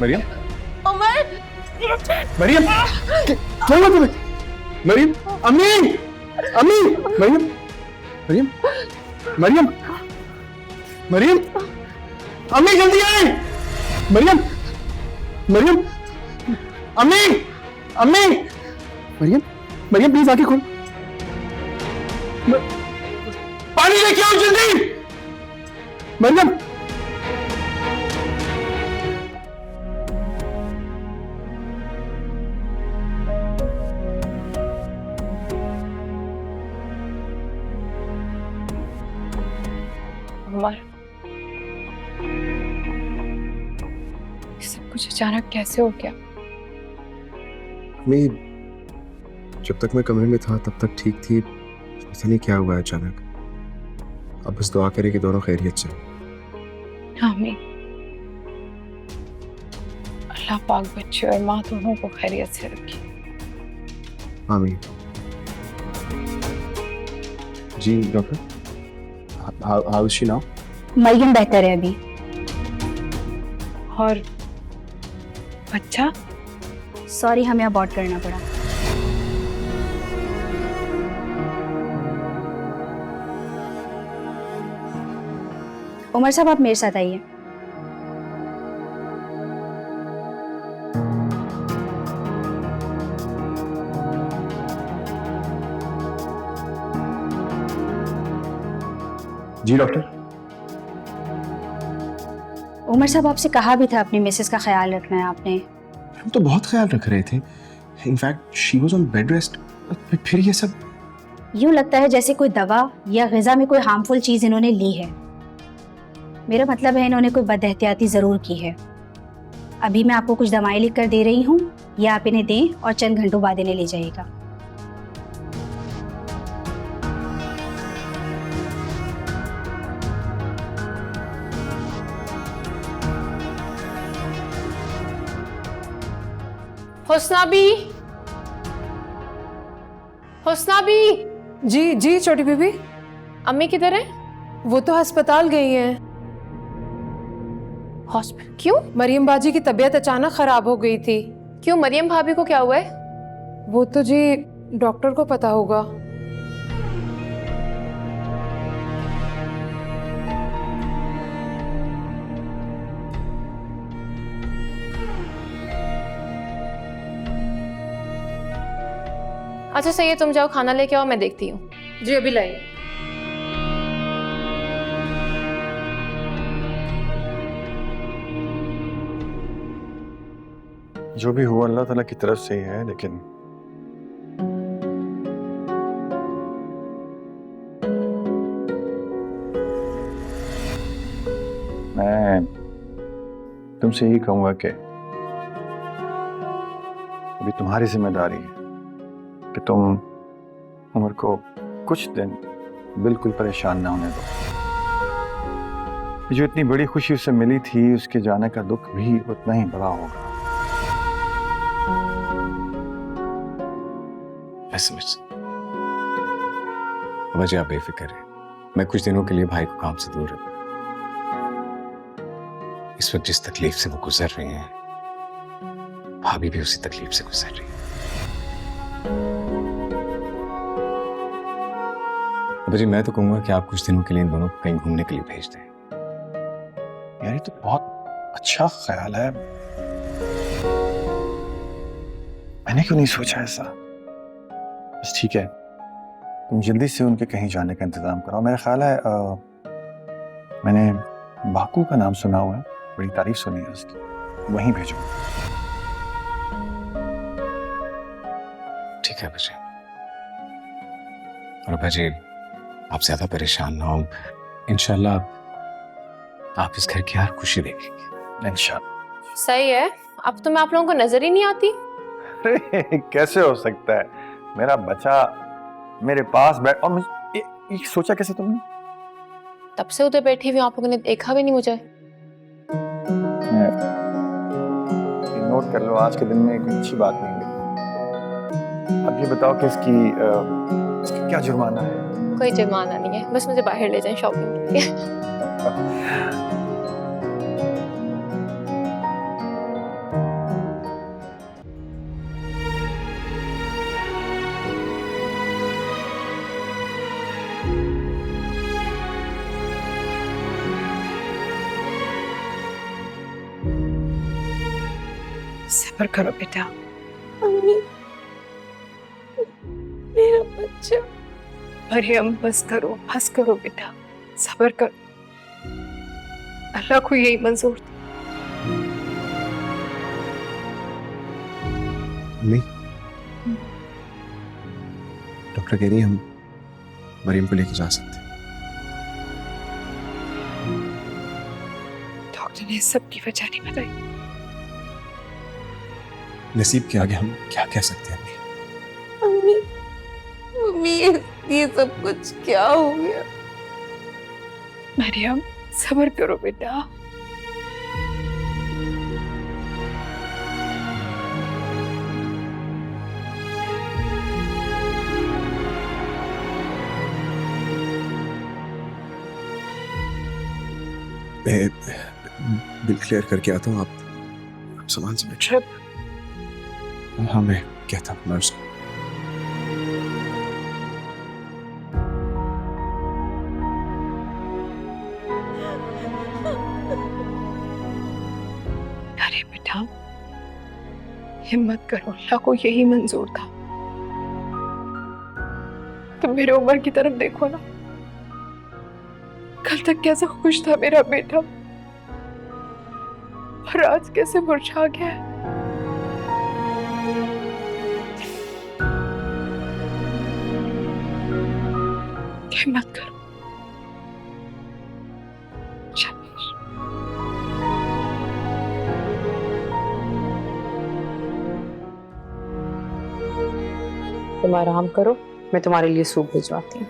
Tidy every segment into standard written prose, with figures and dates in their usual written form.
मरियम, उमर, मरियम, क्या हुआ तुम्हें? मरियम, अम्मी, अम्मी, मरियम, मरियम, मरियम, मरियम, अम्मी जल्दी आए! मरियम, मरियम, अम्मी, अम्मी, मरियम, मरियम प्लीज आके खोल। पानी लेके आओ जल्दी! मरियम, उमर, सब कुछ अचानक कैसे हो गया? मैं जब तक मैं कमरे में था तब तक ठीक थी, पता नहीं क्या हुआ अचानक। अब बस दुआ करें कि दोनों खैरियत से। आमीन। अल्लाह पाक बच्चे और माँ दोनों को खैरियत से रखे। आमीन। जी doctor, how is she now? Maryam बेहतर है अभी। और बच्चा? सॉरी, हमें अबॉर्ट करना पड़ा। उमर साहब, आप मेरे साथ आइए। जी डॉक्टर। उमर साहब, आपसे कहा भी था अपनी मिसेस का ख्याल रखना है आपने। हम तो बहुत ख्याल रख रहे थे, in fact she was on bed rest, फिर ये सब। यूं लगता है जैसे कोई दवा या ग़िज़ा में कोई हार्मफुल चीज़ इन्होंने ली है। मेरा मतलब है इन्होंने कोई बदएहतियाती ज़रूर की है। अभी मैं आपको कुछ दवाएं लिख कर दे रही हूँ, या आप इन्हें दें और चंद घंटों बाद इन्हें ले जाइएगा। हुस्ना बी, हुस्ना बी। जी जी छोटी बीबी, अम्मी किधर है? वो तो अस्पताल गई हैं। हॉस्पिटल? क्यों? मरियम बाजी की तबीयत अचानक खराब हो गई थी। क्यों, मरियम भाभी को क्या हुआ है? वो तो जी डॉक्टर को पता होगा। अच्छा सही है, तुम जाओ खाना लेके आओ, मैं देखती हूँ। जी अभी लाइए। जो भी हुआ अल्लाह ताला की तरफ से ही है, लेकिन मैं तुमसे यही कहूंगा कि अभी तुम्हारी जिम्मेदारी है कि तुम उमर को कुछ दिन बिल्कुल परेशान ना होने दो। जो इतनी बड़ी खुशी उसे मिली थी, उसके जाने का दुख भी उतना ही बड़ा होगा। वजह आप बेफिक्र है, मैं कुछ दिनों के लिए भाई को काम से दूर रखूं। इस वक्त जिस तकलीफ से वो गुजर रही हैं, भाभी भी उसी तकलीफ से गुजर रही है। जी मैं तो कहूंगा कि आप कुछ दिनों के लिए इन दोनों को कहीं घूमने के लिए भेज दें। यार ये तो बहुत अच्छा ख्याल है, मैंने क्यों नहीं सोचा ऐसा। बस ठीक है, तुम जल्दी से उनके कहीं जाने का इंतजाम कराओ। मेरा ख्याल है मैंने बाकू का नाम सुना हुआ है, बड़ी तारीफ सुनी है उसकी, वहीं भेजो। ठीक है बच्चे। और भाजी आप ज्यादा परेशान ना हो, इंशाल्लाह आप इस घर की हर खुशी देखेंगे इंशाल्लाह। सही है, अब तो मैं आप लोगों को नजर ही नहीं आती। अरे कैसे हो सकता है, मेरा बच्चा मेरे पास बैठ, और मुझे ये सोचा कैसे तुमने? तब से उधर बैठी हुई आप लोगों ने देखा भी नहीं मुझे। ये नोट कर लो, आज के दिन में कोई अच्छी बात नहीं लिखी। अब ये बताओ कि इसकी क्या जुर्माना है? कोई जुर्माना नहीं है, बस मुझे बाहर ले जाएं शॉपिंग के लिए। सब्र करो बेटा। अम्मी, मेरा बच्चा। मरियम बस करो बेटा, सब्र करो। अल्लाह को यही मंजूर था। नहीं, डॉक्टर कह रही है हम मरियम को लेके जा सकते हैं। डॉक्टर ने सबकी वजह नहीं बताई। नसीब के आगे हम क्या कह सकते हैं? अम्मी, अम्मी, ये सब कुछ क्या हो गया? मरियम सब्र करो बेटा। मैं बिल क्लियर करके आता हूँ, आप सामान समेट। ट्रिप हाँ, मैं कहता हूँ नर्स को। अरे बेटा हिम्मत करो, अल्लाह को यही मंजूर था। तुम मेरे उम्र की तरफ देखो ना, कल तक कैसा खुश था मेरा बेटा और आज कैसे मुरझा गया है। हिम्मत करो। शाबाश। तुम आराम करो, मैं तुम्हारे लिए सूप भिजवाती हूँ।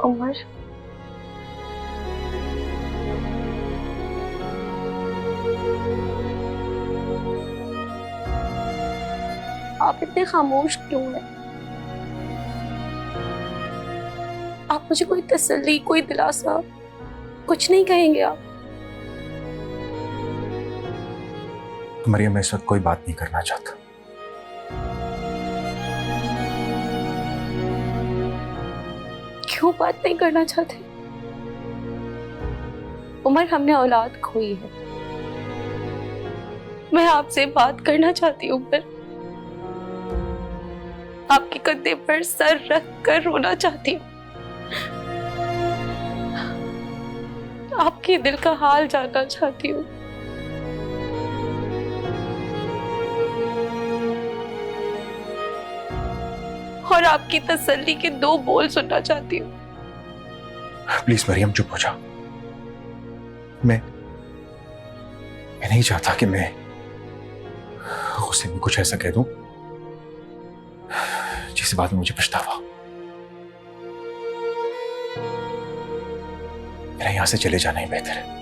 उमर, आप इतने खामोश क्यों हैं? आप मुझे कोई तसल्ली, कोई दिलासा कुछ नहीं कहेंगे आप? मरियम, मैं इस वक्त कोई बात नहीं करना चाहता। क्यों बात नहीं करना चाहते? उमर, हमने औलाद खोई है। मैं आपसे बात करना चाहती हूँ उमर। आपके कंधे पर सर रख कर रोना चाहती हूँ। आपके दिल का हाल जानना चाहती हूँ। और आपकी तसल्ली के 2 बोल सुनना चाहती हूँ। प्लीज मरियम, चुप हो जाओ। मैं नहीं चाहता कि मैं गुस्से में कुछ ऐसा कह दूं जिससे बाद में मुझे पछतावा। मेरा यहां से चले जाना ही बेहतर है।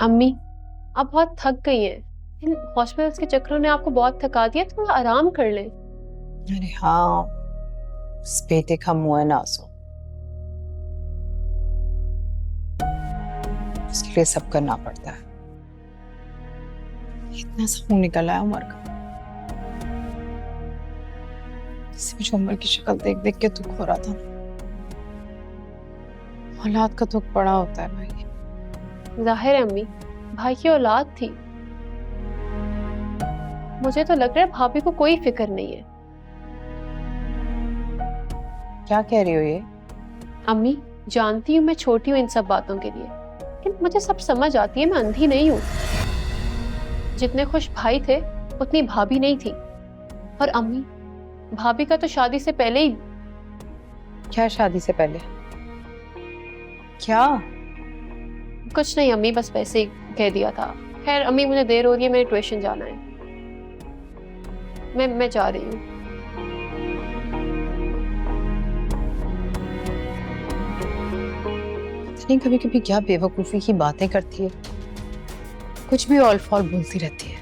अम्मी, आप बहुत थक गई हैं। इन हॉस्पिटल्स के चक्करों ने आपको बहुत थका दिया, थोड़ा आराम कर लें। अरे हाँ, इस बेटे का मुंह है नासो, इसके लिए सब करना पड़ता है। इतना सा मुंह निकला है उमर का। किसी मुझे उमर की शक्ल देख देख के दुख हो रहा था। औलाद का दुख बड़ा होता है भाई। जाहिर है अम्मी, भाई की औलाद थी। मुझे तो लग रहा है भाभी को कोई फिक्र नहीं है। क्या कह रही हो ये? अम्मी, जानती हूँ मैं छोटी हूँ इन सब बातों के लिए, लेकिन मुझे सब समझ आती है। मैं अंधी नहीं हूँ। जितने खुश भाई थे उतनी भाभी नहीं थी। और अम्मी, भाभी का तो शादी से पहले ही। क्या शादी से पहले? क्या? कुछ नहीं अम्मी, बस वैसे ही कह दिया था। खैर अम्मी, मुझे देर हो रही है, मेरे ट्यूशन जाना है। मैं जा रही हूँ। नहीं, कभी कभी क्या बेवकूफ़ी की बातें करती है, कुछ भी ऑल फॉल बोलती रहती है।